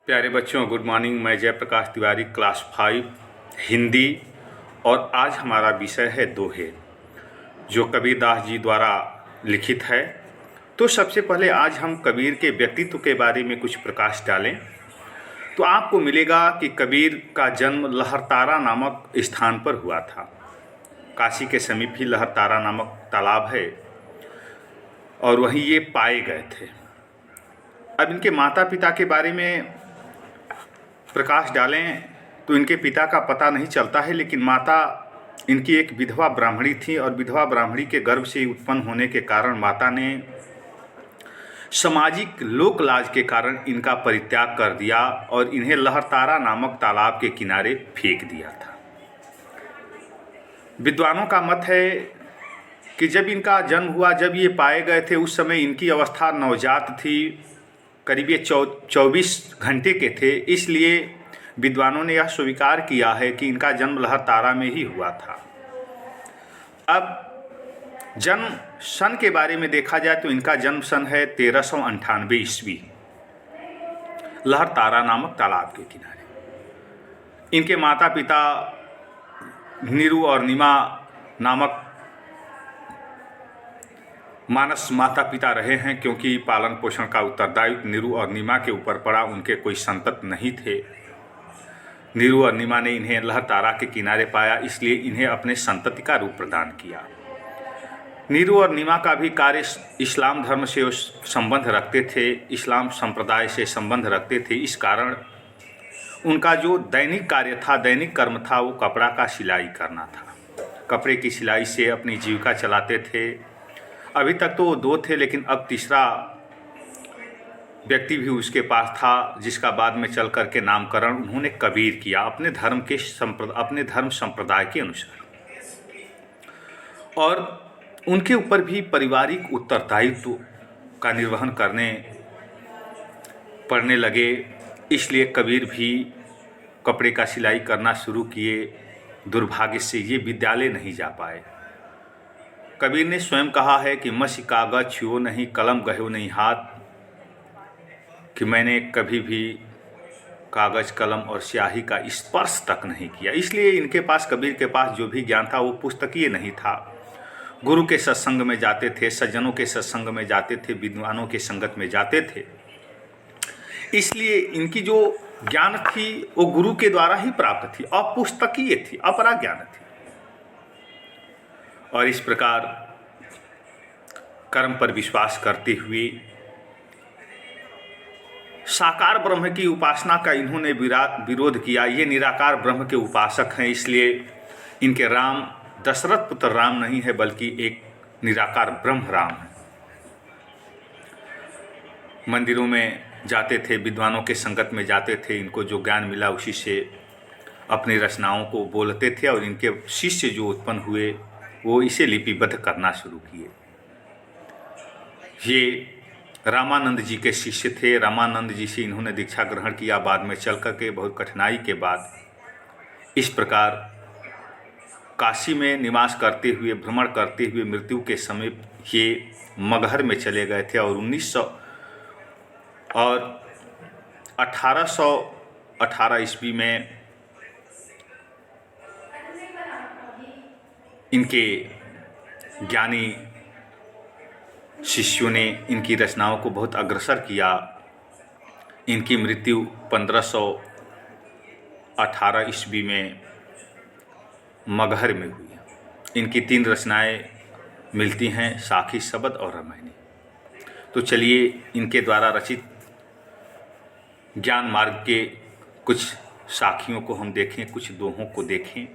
प्यारे बच्चों, good morning. मैं जयप्रकाश तिवारी, क्लास 5 हिंदी। और आज हमारा विषय है दोहे, जो कबीरदास जी द्वारा लिखित है। तो सबसे पहले आज हम कबीर के व्यक्तित्व के बारे में कुछ प्रकाश डालें। तो आपको मिलेगा कि कबीर का जन्म लहरतारा नामक स्थान पर हुआ था। काशी के समीप ही लहरतारा नामक तालाब है और वहीं ये पाए गए थे। अब इनके माता पिता के बारे में प्रकाश डालें तो इनके पिता का पता नहीं चलता है, लेकिन माता इनकी एक विधवा ब्राह्मणी थी और विधवा ब्राह्मणी के गर्भ से उत्पन्न होने के कारण माता ने सामाजिक लोक लाज के कारण इनका परित्याग कर दिया और इन्हें लहरतारा नामक तालाब के किनारे फेंक दिया था। विद्वानों का मत है कि जब इनका जन्म हुआ, जब ये पाए गए थे, उस समय इनकी अवस्था नवजात थी, करीब ये 24 घंटे के थे। इसलिए विद्वानों ने यह स्वीकार किया है कि इनका जन्म लहरतारा में ही हुआ था। अब जन्म सन के बारे में देखा जाए तो इनका जन्म सन है 1398 ईस्वी, लहरतारा नामक तालाब के किनारे। इनके माता पिता नीरू और नीमा नामक मानस माता पिता रहे हैं, क्योंकि पालन पोषण का उत्तरदायित्व नीरू और नीमा के ऊपर पड़ा। उनके कोई संतत नहीं थे। नीरू और नीमा ने इन्हें लहरतारा के किनारे पाया, इसलिए इन्हें अपने संतति का रूप प्रदान किया। नीरू और नीमा का भी कार्य इस्लाम धर्म से संबंध रखते थे, इस्लाम संप्रदाय से संबंध रखते थे। इस कारण उनका जो दैनिक कार्य था, दैनिक कर्म था, वो कपड़ा का सिलाई करना था। कपड़े की सिलाई से अपनी जीविका चलाते थे। अभी तक तो वो 2 थे, लेकिन अब तीसरा व्यक्ति भी उसके पास था, जिसका बाद में चल करके नामकरण उन्होंने कबीर किया, अपने धर्म संप्रदाय के अनुसार। और उनके ऊपर भी पारिवारिक उत्तरदायित्व का निर्वहन पड़ने लगे। इसलिए कबीर भी कपड़े का सिलाई करना शुरू किए। दुर्भाग्य से ये विद्यालय नहीं जा पाए। कबीर ने स्वयं कहा है कि मसी कागज छुओ नहीं, कलम गहो नहीं हाथ, कि मैंने कभी भी कागज, कलम और स्याही का स्पर्श तक नहीं किया। इसलिए इनके पास, कबीर के पास जो भी ज्ञान था वो पुस्तकीय नहीं था। गुरु के सत्संग में जाते थे, सज्जनों के सत्संग में जाते थे, विद्वानों के संगत में जाते थे। इसलिए इनकी जो ज्ञान थी वो गुरु के द्वारा ही प्राप्त थी, अपुस्तकीय थी, अपरा ज्ञान थी। और इस प्रकार कर्म पर विश्वास करते हुए साकार ब्रह्म की उपासना का इन्होंने विरोध किया। ये निराकार ब्रह्म के उपासक हैं, इसलिए इनके राम दशरथ पुत्र राम नहीं है, बल्कि एक निराकार ब्रह्म राम है। मंदिरों में जाते थे, विद्वानों के संगत में जाते थे, इनको जो ज्ञान मिला उसी से अपनी रचनाओं को बोलते थे और इनके शिष्य जो उत्पन्न हुए वो इसे लिपिबद्ध करना शुरू किए। ये रामानंद जी के शिष्य थे। रामानंद जी से इन्होंने दीक्षा ग्रहण किया। बाद में चल करके बहुत कठिनाई के बाद इस प्रकार काशी में निवास करते हुए, भ्रमण करते हुए मृत्यु के समय ये मगहर में चले गए थे। और 1818 ईस्वी में इनके ज्ञानी शिष्यों ने इनकी रचनाओं को बहुत अग्रसर किया। इनकी मृत्यु 1518 ईस्वी में मगहर में हुई। इनकी 3 रचनाएं मिलती हैं, साखी, शबद और रामायणी। तो चलिए इनके द्वारा रचित ज्ञान मार्ग के कुछ साखियों को हम देखें, कुछ दोहों को देखें।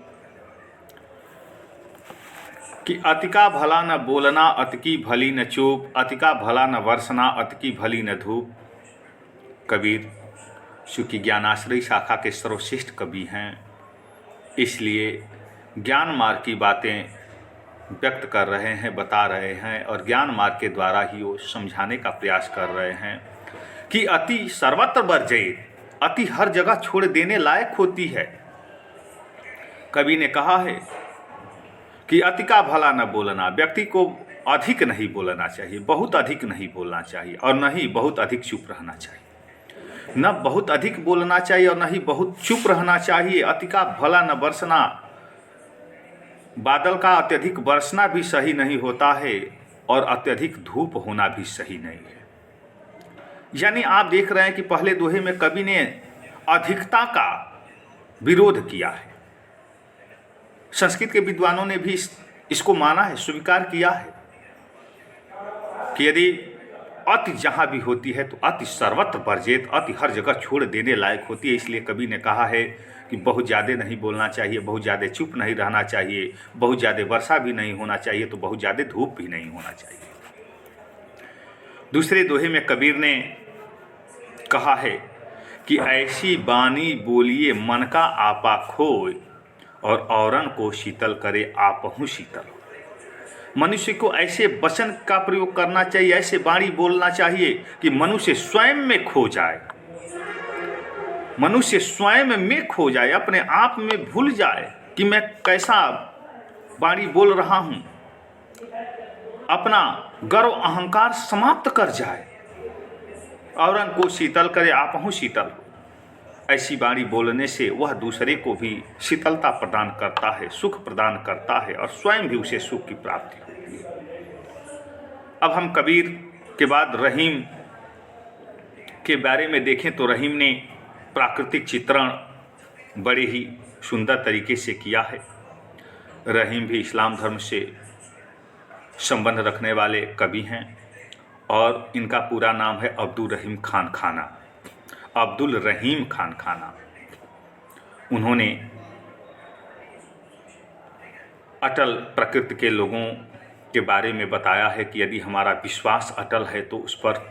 कि अतिका भला न बोलना, अतिकी भली न चूप, अतिका भला न वर्षना, अतिकी भली न धूप। कबीर चूँकि ज्ञानाश्रयी शाखा के सर्वश्रेष्ठ कवि हैं, इसलिए ज्ञान मार्ग की बातें व्यक्त कर रहे हैं, बता रहे हैं। और ज्ञान मार्ग के द्वारा ही वो समझाने का प्रयास कर रहे हैं कि अति सर्वत्र वर्जयेत, अति हर जगह छोड़ देने लायक होती है। कवि ने कहा है कि अति का भला न बोलना, व्यक्ति को अधिक नहीं बोलना चाहिए, बहुत अधिक नहीं बोलना चाहिए, और न ही बहुत अधिक चुप रहना चाहिए। न बहुत अधिक बोलना चाहिए और न ही बहुत चुप रहना चाहिए। अति का भला न बरसना, बादल का अत्यधिक बरसना भी सही नहीं होता है और अत्यधिक धूप होना भी सही नहीं है। यानी आप देख रहे हैं कि पहले दोहे में कवि ने अधिकता का विरोध किया है। संस्कृत के विद्वानों ने भी इसको माना है, स्वीकार किया है कि यदि अति जहाँ भी होती है तो अति सर्वत्र वर्जित, अति हर जगह छोड़ देने लायक होती है। इसलिए कवि ने कहा है कि बहुत ज़्यादा नहीं बोलना चाहिए, बहुत ज़्यादा चुप नहीं रहना चाहिए, बहुत ज़्यादा वर्षा भी नहीं होना चाहिए, तो बहुत ज़्यादा धूप भी नहीं होना चाहिए। दूसरे दोहे में कबीर ने कहा है कि ऐसी बानी बोलिए मन का आपा खोए और औरन को शीतल करे आपहु शीतल। मनुष्य को ऐसे वचन का प्रयोग करना चाहिए, ऐसे वाणी बोलना चाहिए कि मनुष्य स्वयं में खो जाए, मनुष्य स्वयं में खो जाए, अपने आप में भूल जाए कि मैं कैसा वाणी बोल रहा हूँ, अपना गर्व अहंकार समाप्त कर जाए। औरन को शीतल करे आपहु शीतल। ऐसी वाणी बोलने से वह दूसरे को भी शीतलता प्रदान करता है, सुख प्रदान करता है और स्वयं भी उसे सुख की प्राप्ति होती है। अब हम कबीर के बाद रहीम के बारे में देखें तो रहीम ने प्राकृतिक चित्रण बड़े ही सुंदर तरीके से किया है। रहीम भी इस्लाम धर्म से संबंध रखने वाले कवि हैं और इनका पूरा नाम है अब्दुल रहीम खान खाना, अब्दुल रहीम खान खाना। उन्होंने अटल प्रकृति के लोगों के बारे में बताया है कि यदि हमारा विश्वास अटल है तो उस पर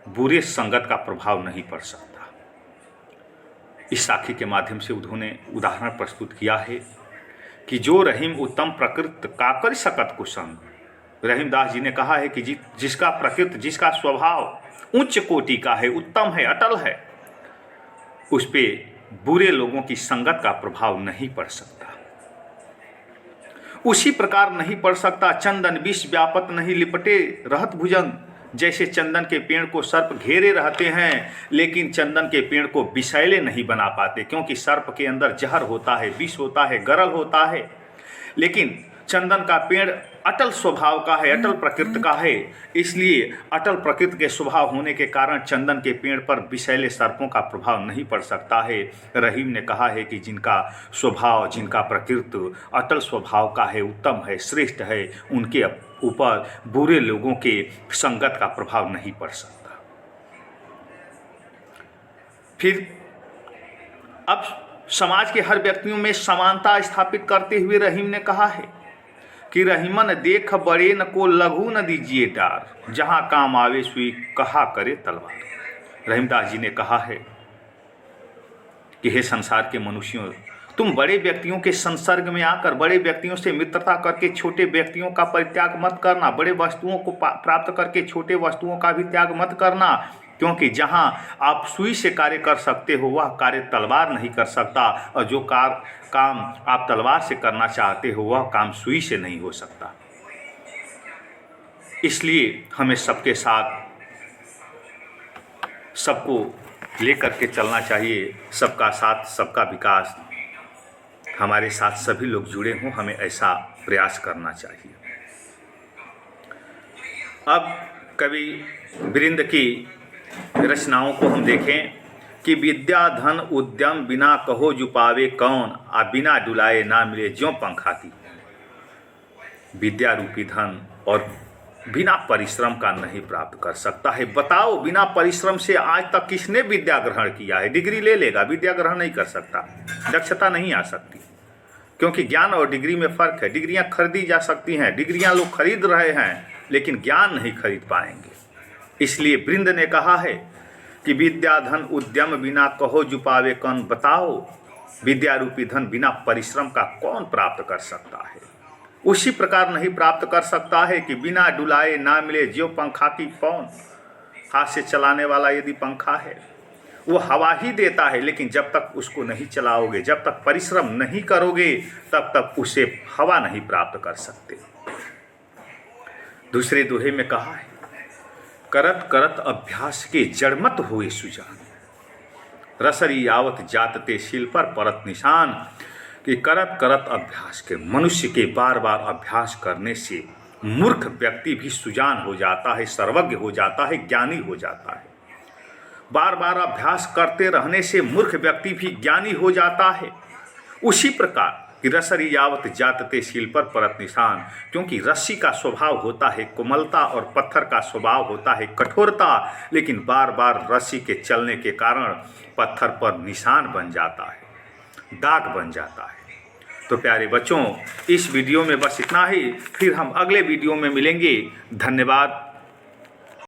बुरे संगत का प्रभाव नहीं पड़ सकता। इस साखी के माध्यम से उन्होंने उदाहरण प्रस्तुत किया है कि जो रहीम उत्तम प्रकृति का कर सकत कुसंग। रहीमदास जी ने कहा है कि जिसका प्रकृति, जिसका स्वभाव उच्च कोटि का है, उत्तम है, अटल है, उस पे बुरे लोगों की संगत का प्रभाव नहीं पड़ सकता। उसी प्रकार नहीं पड़ सकता चंदन विष व्यापत नहीं लिपटे रहत भुजंग। जैसे चंदन के पेड़ को सर्प घेरे रहते हैं लेकिन चंदन के पेड़ को विषैले नहीं बना पाते, क्योंकि सर्प के अंदर जहर होता है, विष होता है, गरल होता है। लेकिन चंदन का पेड़ अटल स्वभाव का है, अटल प्रकृति का है, इसलिए अटल प्रकृति के स्वभाव होने के कारण चंदन के पेड़ पर विषैले सर्पों का प्रभाव नहीं पड़ सकता है। रहीम ने कहा है कि जिनका स्वभाव, जिनका प्रकृति अटल स्वभाव का है, उत्तम है, श्रेष्ठ है, उनके ऊपर बुरे लोगों के संगत का प्रभाव नहीं पड़ सकता। फिर अब समाज के हर व्यक्तियों में समानता स्थापित करते हुए रहीम ने कहा है कि रहीमन देख बड़े न को लघु न दीजिए डार, जहां काम आवे सुई कहा करे तलवार। रहीमदास जी ने कहा है कि हे संसार के मनुष्यों, तुम बड़े व्यक्तियों के संसर्ग में आकर बड़े व्यक्तियों से मित्रता करके छोटे व्यक्तियों का परित्याग मत करना, बड़े वस्तुओं को प्राप्त करके छोटे वस्तुओं का भी त्याग मत करना, क्योंकि जहां आप सुई से कार्य कर सकते हो वह कार्य तलवार नहीं कर सकता, और जो काम आप तलवार से करना चाहते हो वह काम सुई से नहीं हो सकता। इसलिए हमें सबके साथ, सबको लेकर के चलना चाहिए। सबका साथ सबका विकास, हमारे साथ सभी लोग जुड़े हों, हमें ऐसा प्रयास करना चाहिए। अब कवि वृंद की रचनाओं को हम देखें कि विद्या धन उद्यम बिना कहो जुपावे कौन, आ बिना डुलाए ना मिले ज्यों पंखाती। विद्या रूपी धन और बिना परिश्रम का नहीं प्राप्त कर सकता है। बताओ, बिना परिश्रम से आज तक किसने विद्या ग्रहण किया है? डिग्री ले लेगा, विद्या ग्रहण नहीं कर सकता, दक्षता नहीं आ सकती, क्योंकि ज्ञान और डिग्री में फ़र्क है। डिग्रियां खरीदी जा सकती हैं, डिग्रियां लोग खरीद रहे हैं, लेकिन ज्ञान नहीं खरीद पाएंगे। इसलिए वृंद ने कहा है कि विद्या धन उद्यम बिना कहो जुपावे कौन। बताओ, विद्या रूपी धन बिना परिश्रम का कौन प्राप्त कर सकता है? उसी प्रकार नहीं प्राप्त कर सकता है कि बिना डुलाए ना मिले ज्यों पंखा की पौन। हाथ से चलाने वाला यदि पंखा है वो हवा ही देता है, लेकिन जब तक उसको नहीं चलाओगे, जब तक परिश्रम नहीं करोगे, तब तक उसे हवा नहीं प्राप्त कर सकते। दूसरे दोहे में कहा है करत करत अभ्यास के जड़मत हुए सुजान, रसरी आवत जातते शील पर परत निशान। कि करत करत अभ्यास के, मनुष्य के बार बार अभ्यास करने से मूर्ख व्यक्ति भी सुजान हो जाता है, सर्वज्ञ हो जाता है, ज्ञानी हो जाता है। बार बार अभ्यास करते रहने से मूर्ख व्यक्ति भी ज्ञानी हो जाता है। उसी प्रकार कि रसरी यावत जातते शील पर परत निशान, क्योंकि रस्सी का स्वभाव होता है कोमलता और पत्थर का स्वभाव होता है कठोरता, लेकिन बार बार रस्सी के चलने के कारण पत्थर पर निशान बन जाता है, दाग बन जाता है। तो प्यारे बच्चों, इस वीडियो में बस इतना ही, फिर हम अगले वीडियो में मिलेंगे। धन्यवाद।